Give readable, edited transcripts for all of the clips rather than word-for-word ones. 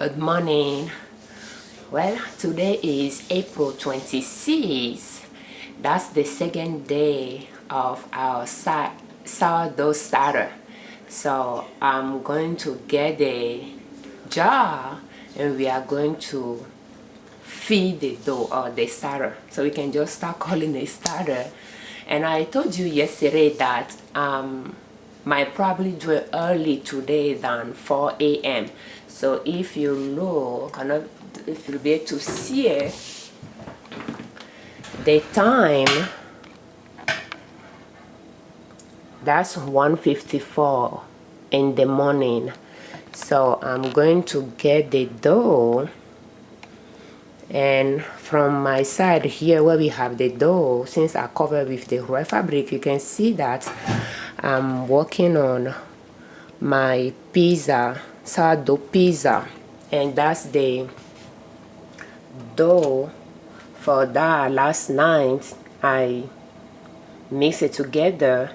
Good morning. Well, today is April 26th. That's the second day of our sourdough starter. So I'm going to get a jar and we are going to feed the dough or the starter. So we can just start calling it starter. And I told you yesterday that might probably do it early today than 4 a.m. So if you look, if you'll be able to see it, the time, that's 1:54 in the morning. So I'm going to get the dough, and from my side here where we have the dough, since I cover with the red fabric, you can see that I'm working on my pizza, sourdough pizza, and that's the dough for that. Last night I mixed it together,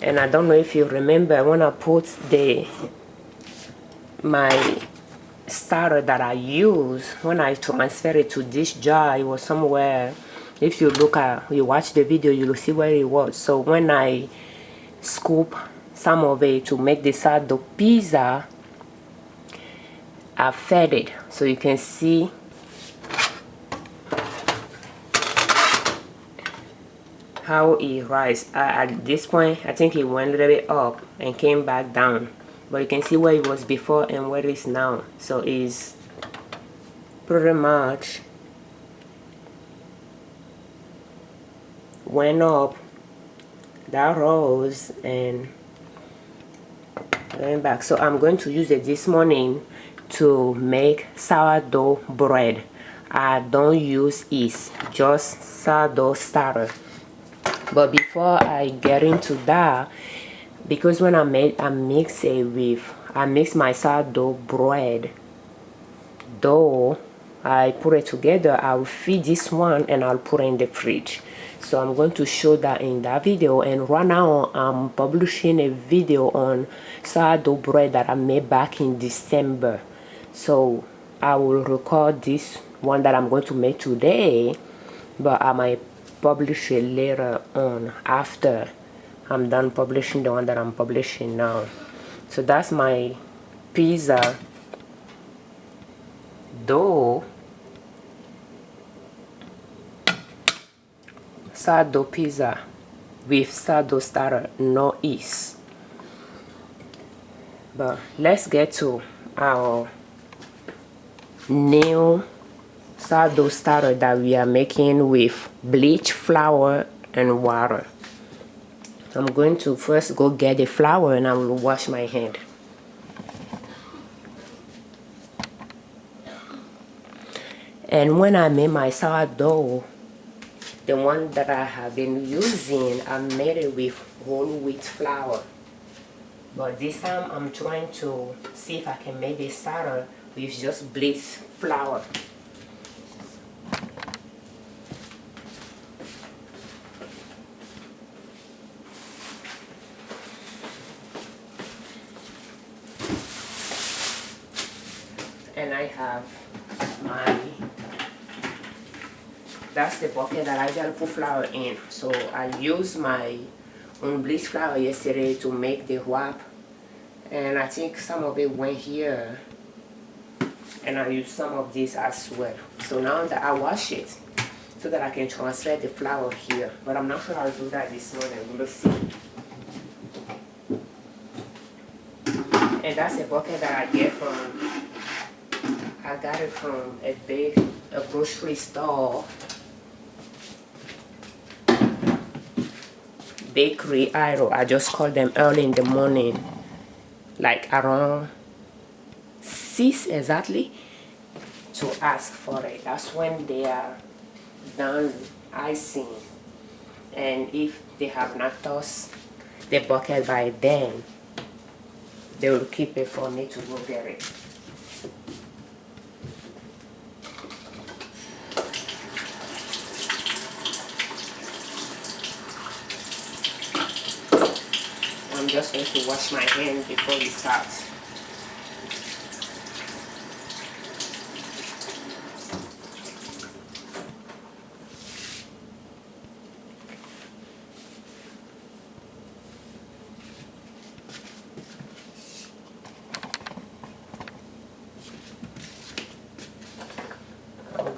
and I don't know if you remember when I put my starter that I use, when I transfer it to this jar, it was somewhere. If you watch the video, you'll see where it was. So when I scoop some of it to make the sourdough pizza, I fed it, so you can see how it rises. At this point, I think it went a little bit up and came back down, but you can see where it was before and where it is now. So it's pretty much went up, that rose, and went back. So I'm going to use it this morning to make sourdough bread. I don't use yeast, just sourdough starter. But before I get into that, because when I mix my sourdough bread dough, I put it together, I'll feed this one and I'll put it in the fridge. So I'm going to show that in that video. And right now I'm publishing a video on sourdough bread that I made back in December. So I will record this one that I'm going to make today, but I might publish it later on after I'm done publishing the one that I'm publishing now. So that's my pizza dough, sourdough pizza with sourdough starter, no yeast. But let's get to our new sourdough starter that we are making with bleached flour and water. I'm going to first go get the flour and I will wash my hand. And when I made my sourdough, the one that I have been using, I made it with whole wheat flour. But this time I'm trying to see if I can make the starter with just bleached flour. And I have that's the bucket that I gotta put flour in. So I used my unbleached flour yesterday to make the wrap, and I think some of it went here, and I used some of this as well. So now that I wash it so that I can transfer the flour here, but I'm not sure I'll do that this morning. We'll see. And that's a bucket that I got it from a grocery store, bakery idol. I just called them early in the morning, like around 6 exactly, to ask for it. That's when they are done icing, and if they have not tossed the bucket by then, they will keep it for me to go get it. I'm just going to wash my hands before we start.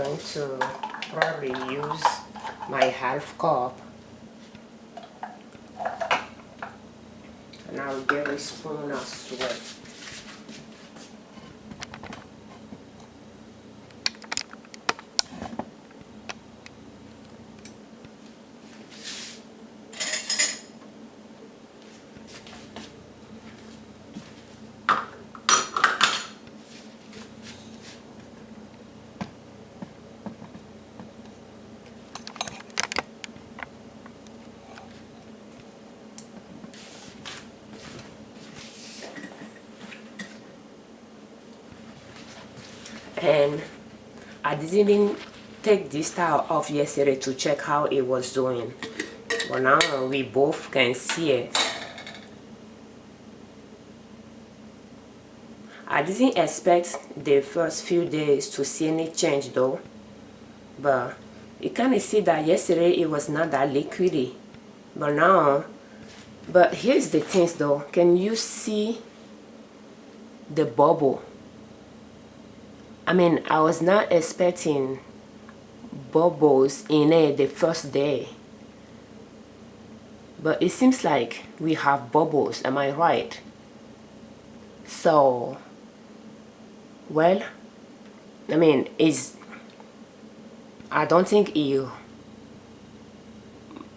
going to probably use my half cup, and I'll get a spoon as well. And I didn't even take this towel off yesterday to check how it was doing, but now we both can see it. I didn't expect the first few days to see any change though, but you kind of see that yesterday it was not that liquidy, but now, but here's the things though, can you see the bubble? I mean, I was not expecting bubbles in it the first day, but it seems like we have bubbles, am I right? So, well, I mean, I don't think it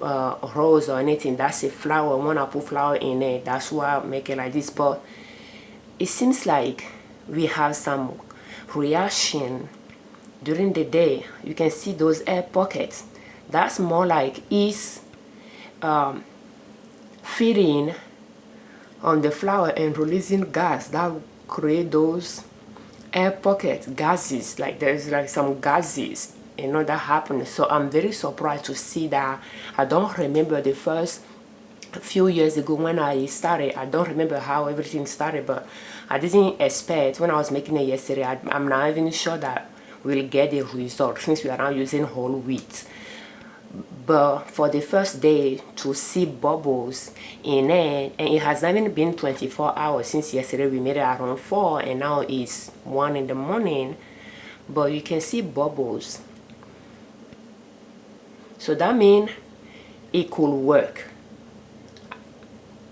rose or anything. That's a flower. When I put flour in it, that's why I make it like this. But it seems like we have some reaction during the day. You can see those air pockets. That's more like yeast feeding on the flour and releasing gas that create those air pockets, gases. Like there's like some gases, you know, that happen. So I'm very surprised to see that. I don't remember the first few years ago when I started. I don't remember how everything started, but I didn't expect when I was making it yesterday. I'm not even sure that we'll get the result since we are now using whole wheat. But for the first day to see bubbles in it, and it has not even been 24 hours since yesterday. We made it around 4 and now it's 1 in the morning, but you can see bubbles. So that means it could work.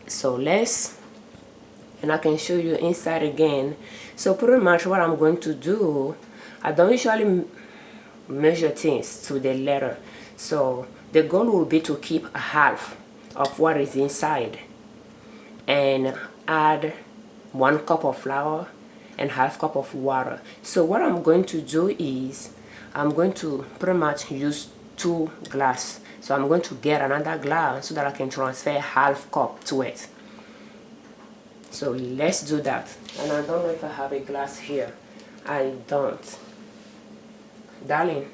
So and I can show you inside again. So pretty much what I'm going to do, I don't usually measure things to the letter. So the goal will be to keep a half of what is inside and add 1 cup of flour and half cup of water. So what I'm going to do is I'm going to pretty much use 2 glasses. So I'm going to get another glass so that I can transfer half cup to it. So let's do that. And I don't know if I have a glass here. I don't. Darling,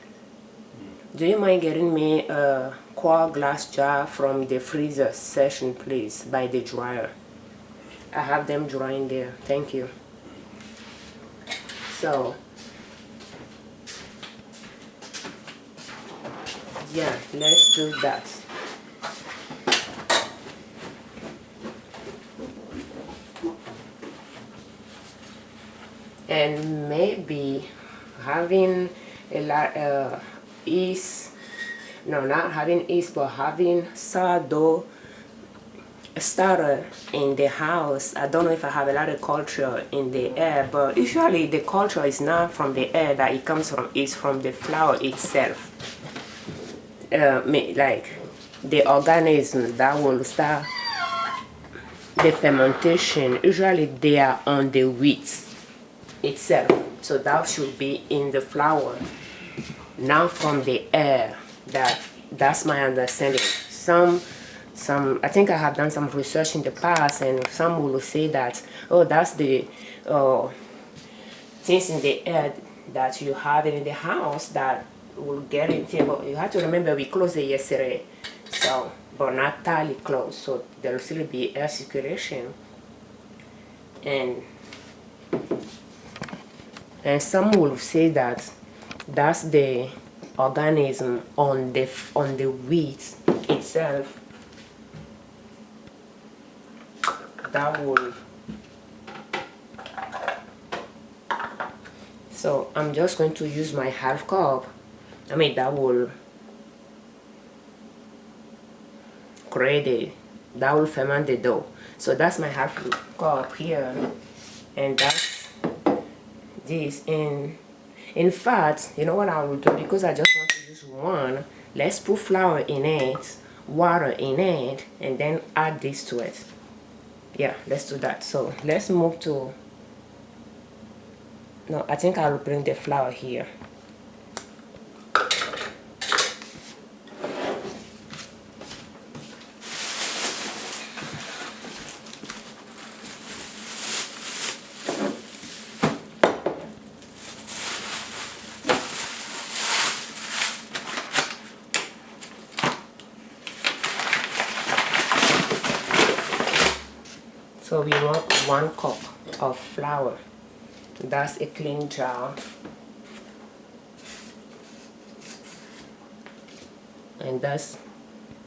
do you mind getting me a quart glass jar from the freezer section, please, by the dryer? I have them drying there. Thank you. So, yeah, let's do that. And maybe having a lot yeast, no, not having yeast, but having sourdough starter in the house. I don't know if I have a lot of culture in the air, but usually the culture is not from the air that it comes from, it's from the flour itself. Like the organisms that will start the fermentation, usually they are on the wheat itself. So that should be in the flour, not from the air. That's my understanding. Some I think I have done some research in the past, and some will say that, oh, that's the things in the air that you have in the house that will get into. But you have to remember we closed it yesterday, so but not entirely closed, so there will still be air circulation. And some will say that that's the organism on the wheat itself that will So I'm just going to use my half cup. I mean, that will that will ferment the dough. So that's my half cup here, and that's this. In fact, you know what I will do, because I just want to use one, let's put flour in it, water in it, and then add this to it. Yeah, let's do that. So let's move to, no, I think I'll bring the flour here. So we want 1 cup of flour. That's a clean jar. And that's,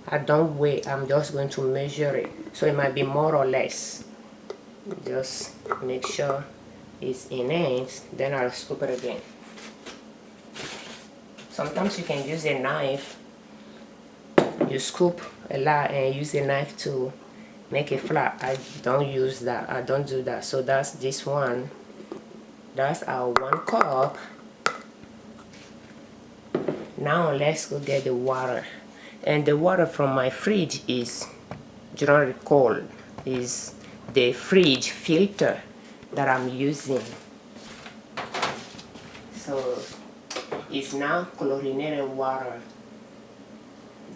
I don't weigh, I'm just going to measure it. So it might be more or less. Just make sure it's in it, then I'll scoop it again. Sometimes you can use a knife. You scoop a lot and use a knife to make it flat. I don't use that. I don't do that. So that's this one. That's our 1 cup. Now let's go get the water. And the water from my fridge is generally cold. Is the fridge filter that I'm using. So it's now chlorinated water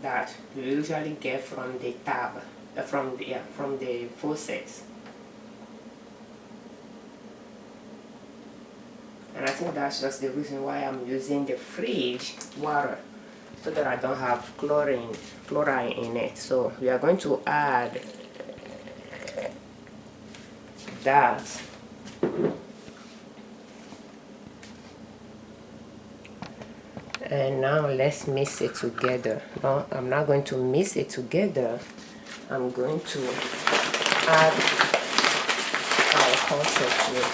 that you usually get from the tap, from the faucet. And I think that's just the reason why I'm using the fridge water, so that I don't have chlorine in it. So we are going to add that. And now let's mix it together. No, I'm not going to mix it together. I'm going to add our cornstarch to it.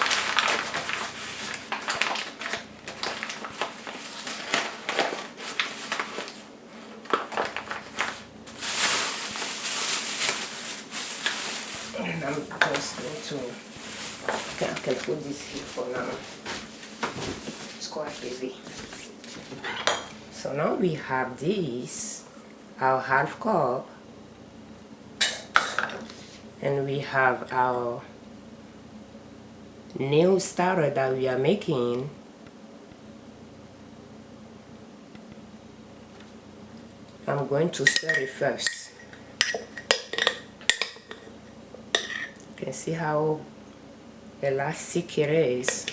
And I'm just going to, okay, I can put this here for now. It's quite heavy. So now we have this, our half cup, and we have our new starter that we are making. I'm going to stir it first. You can see how elastic it is.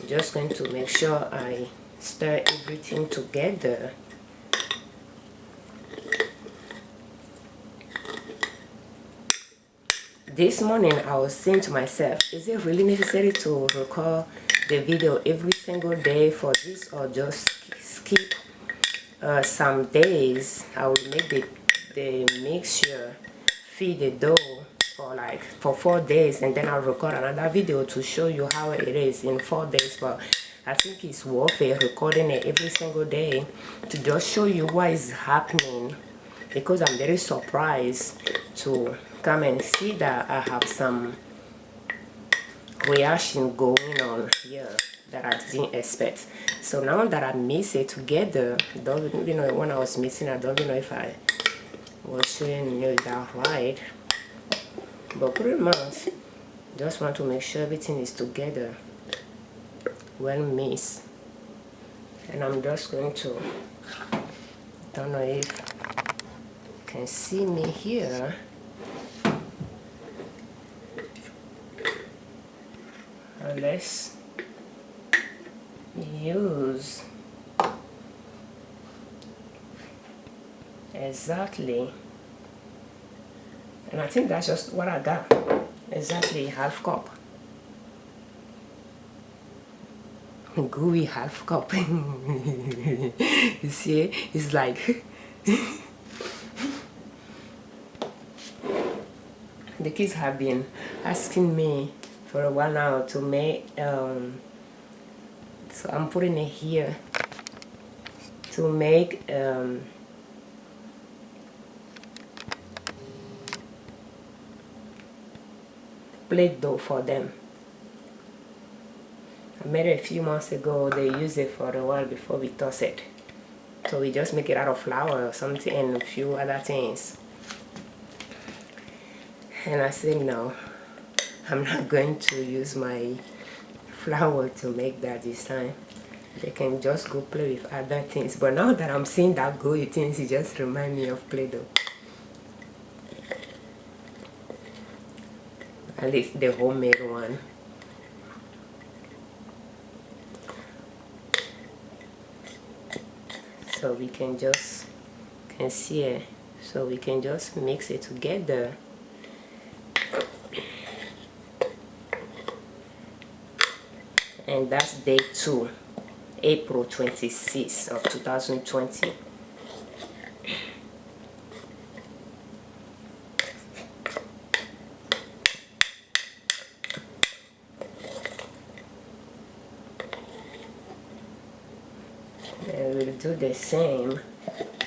I'm just going to make sure I stir everything together. This morning I was saying to myself, is it really necessary to record the video every single day for this, or just skip some days? I will make the mixture, feed the dough for 4 days, and then I'll record another video to show you how it is in 4 days. But I think it's worth it recording it every single day to just show you what is happening, because I'm very surprised to come and see that I have some reaction going on here that I didn't expect. So now that I mix it together, don't, you know, when I was mixing, I don't know if I was showing you that right, but pretty much just want to make sure everything is together, well mixed. And I'm just going to, don't know if you can see me here. Let's use exactly, and I think that's just what I got, exactly half cup, gooey half cup. You see, it's like the kids have been asking me for a while now to make So I'm putting it here to make plate dough for them. I made it a few months ago. They use it for a while before we toss it. So we just make it out of flour or something and a few other things. And I said no, I'm not going to use my flour to make that this time. They can just go play with other things. But now that I'm seeing that gooey things, it just reminds me of Play-Doh. At least the homemade one. So we can just, can see it. So we can just mix it together. And that's day 2, April 26th of 2020. And we'll do the same.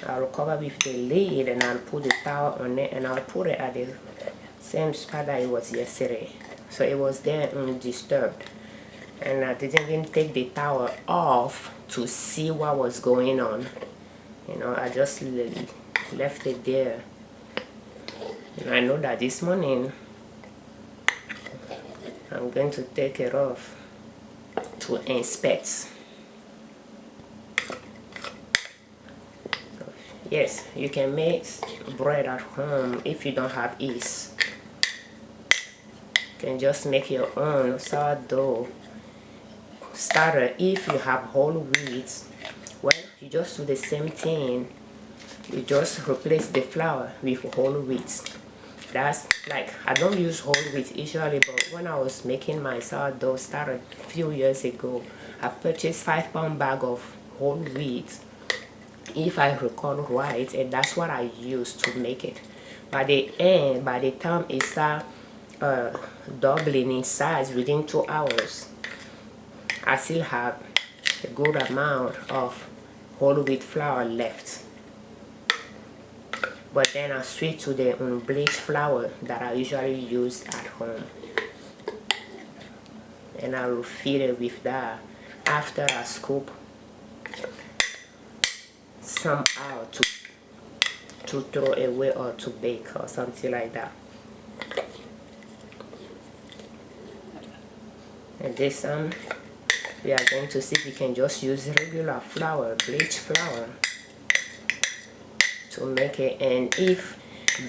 I'll cover with the lid and I'll put the towel on it and I'll put it at the same spot that it was yesterday. So it was there undisturbed. And I didn't even take the towel off to see what was going on. You know, I just left it there. And I know that this morning I'm going to take it off to inspect. Yes, you can make bread at home if you don't have yeast. You can just make your own sourdough starter. If you have whole wheat, well, you just do the same thing. You just replace the flour with whole wheat. That's like, I don't use whole wheat usually, but when I was making my sourdough starter a few years ago, I purchased 5-pound bag of whole wheat, if I recall right, and that's what I used to make it. By the end, by the time it started doubling in size within 2 hours, I still have a good amount of whole wheat flour left. But then I switch to the bleached flour that I usually use at home. And I will fill it with that after I scoop some out to throw away or to bake or something like that. And this we are going to see if we can just use regular flour, bleached flour, to make it. And if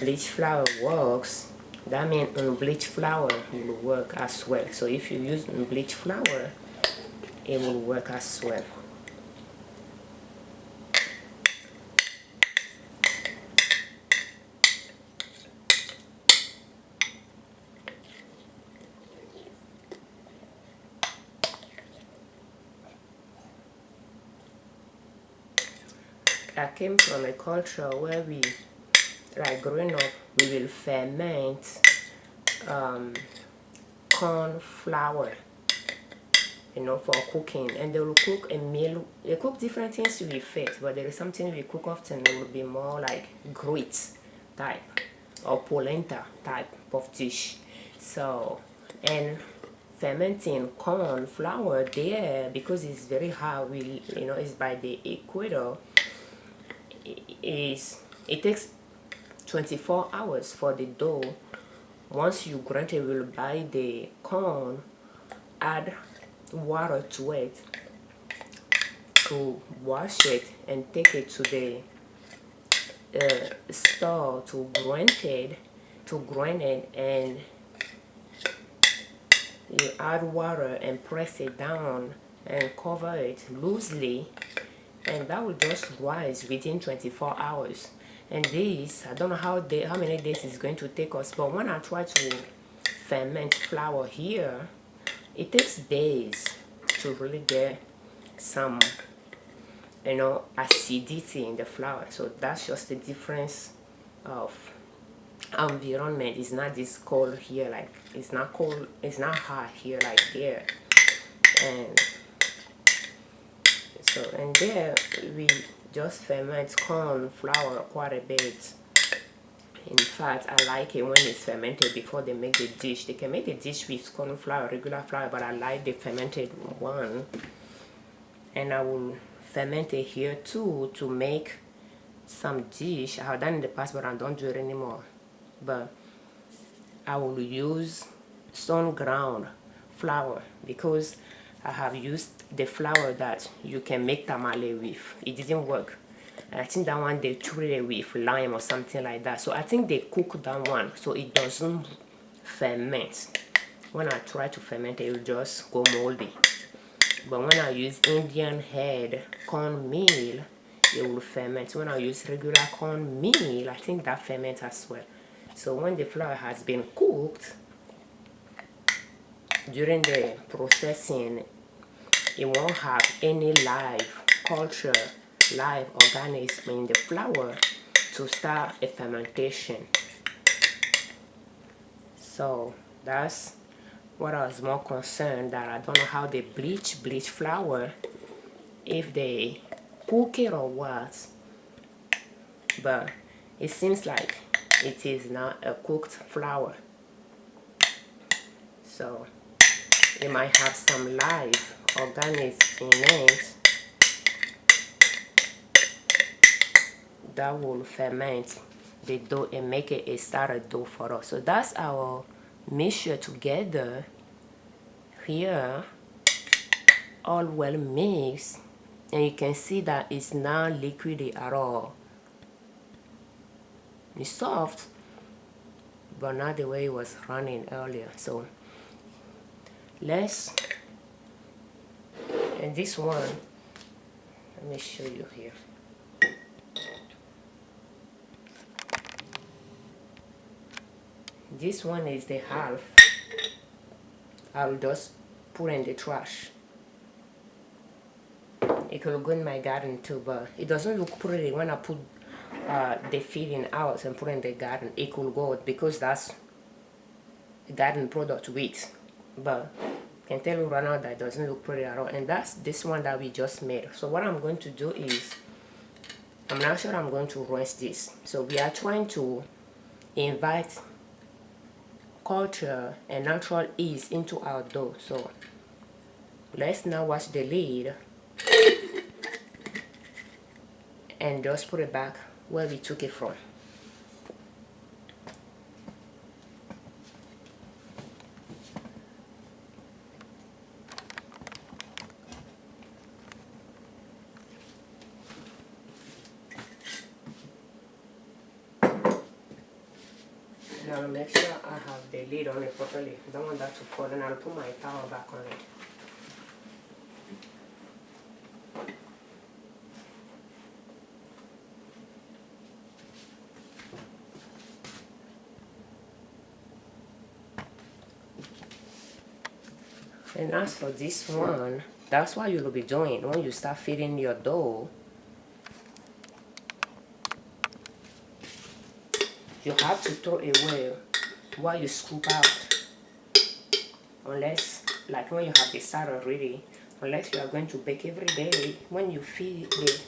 bleached flour works, that means unbleached flour will work as well. So if you use unbleached flour, it will work as well. I came from a culture where we, like growing up, we will ferment corn flour, you know, for cooking. And they will cook a meal. They cook different things with it, but there is something we cook often. It will be more like grits type or polenta type of dish. So, and fermenting corn flour there, because it's very hard, we, you know, it's by the equator, it takes 24 hours for the dough. Once you grind it, we'll buy the corn, add water to it to wash it and take it to the store to grind it, and you add water and press it down and cover it loosely, and that will just rise within 24 hours. And this, I don't know how many days it's going to take us, but when I try to ferment flour here, it takes days to really get some, you know, acidity in the flour. So that's just the difference of environment. It's not this cold here, like it's not cold, it's not hot here like there. And So and there we just ferment corn flour quite a bit. In fact, I like it when it's fermented before they make the dish. They can make the dish with corn flour, regular flour, but I like the fermented one. And I will ferment it here too to make some dish. I have done in the past, but I don't do it anymore. But I will use stone ground flour because I have used the flour that you can make tamale with. It didn't work. I think that one they treat it with lime or something like that. So I think they cook that one so it doesn't ferment. When I try to ferment it will just go moldy. But when I use Indian head cornmeal, it will ferment. When I use regular cornmeal, I think that ferments as well. So when the flour has been cooked, during the processing, it won't have any live culture, live organism in the flour to start a fermentation. So that's what I was more concerned, that I don't know how they bleach flour, if they cook it or what. But it seems like it is not a cooked flour. So it might have some live organisms in it that will ferment the dough and make it a starter dough for us. So that's our mixture together here, all well mixed, and you can see that it's not liquidy at all. It's soft, but not the way it was running earlier. So and this one, let me show you here. This one is the half. I'll just put in the trash. It could go in my garden too, but it doesn't look pretty when I put the feeding out and put in the garden. It could go because that's a garden product wheat, but I can tell you right now that it doesn't look pretty at all. And that's this one that we just made. So what I'm going to do is, I'm not sure I'm going to rinse this. So we are trying to invite culture and natural ease into our dough. So let's now wash the lid and just put it back where we took it from. Now make sure I have the lid on it properly. I don't want that to fall, and I'll put my towel back on it. And as for this one, that's what you'll be doing when you start feeding your dough. You have to throw away what you scoop out, unless, like when you have the starter ready, unless you are going to bake every day. When you feed it,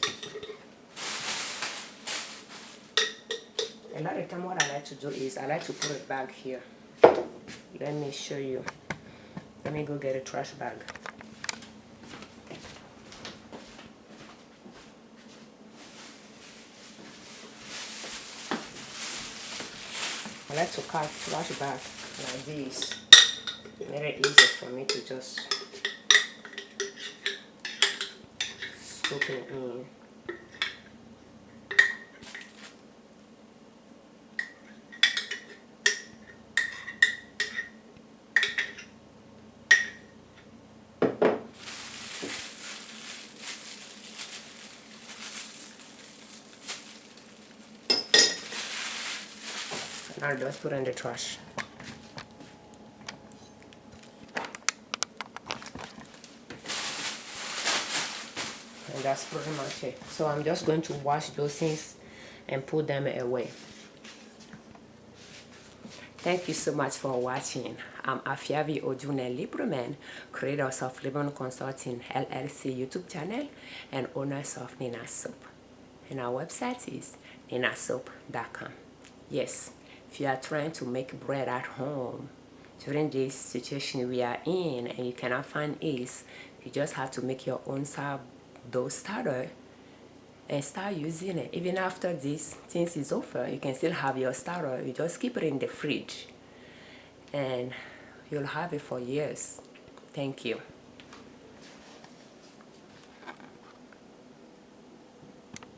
a lot of time what I like to do is I like to put it back here. Let me show you. Let me go get a trash bag. I like to cut trash bag like this. Very easy for me to just scoop it in. I'll just put in the trash. And that's pretty much it. So I'm just going to wash those things and put them away. Thank you so much for watching. I'm Afiavi Ojune Liberman, creators of Liberman Consulting L.L.C YouTube channel and owners of Nina Soap. And our website is ninasoap.com. Yes, if you are trying to make bread at home during this situation we are in and you cannot find yeast, you just have to make your own sourdough starter and start using it. Even after this things is over, you can still have your starter. You just keep it in the fridge and you'll have it for years. Thank you.